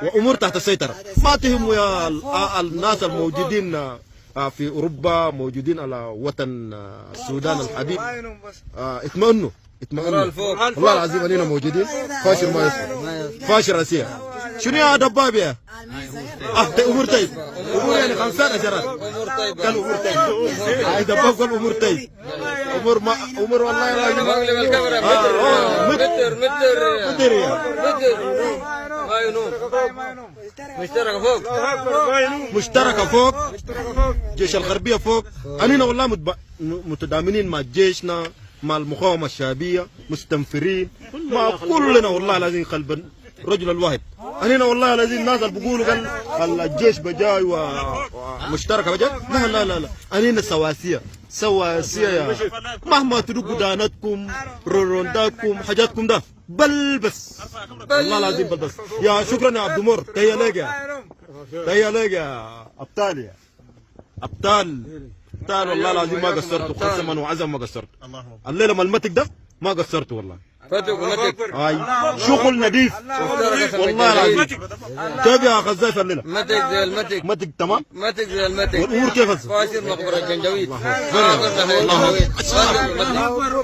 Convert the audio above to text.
وأمور تحت السيطرة. ما تهموا يا الناس الموجودين في أوروبا، موجودين على وطن السودان الحبيب، اطمئنوا والله العظيم أننا موجودين. فاشر ما يصير، فاشر أسيا. شنو يا دباب يا؟ أمور طيب، أمور يعني 15 قال أمور طيب. دباب قال أمور طيب. أمور والله متر مشتركة فوق جيش الغربية فوق. أننا والله متضامنين مع جيشنا، مع المقاومة الشعبية، مستنفرين مع كلنا والله العظيم قلب الرجل الواحد. أننا والله العظيم الناس اللي بيقولوا قال الجيش بجاي ومشتركة بجاي، لا لا لا لا، أننا سواسية سواسية يا مهما تدقوا دانتكم رونداتكم حاجاتكم ده بل بس والله العظيم بل بس. يا شكرا يا عبد المر، تهيا لك يا أبطال، يا أبطال والله العظيم ما قصرتوا، قسما وعزم ما قصرت. الليلة ما المتك ده ما قصرت والله. فتك ومتك شغل نظيف والله العظيم. كيف يا خزاف الليلة؟ متك زي المتك، متك تمام؟ متك زي المتك. والأمور كيف؟ فاشر مقبرة الجنجويد.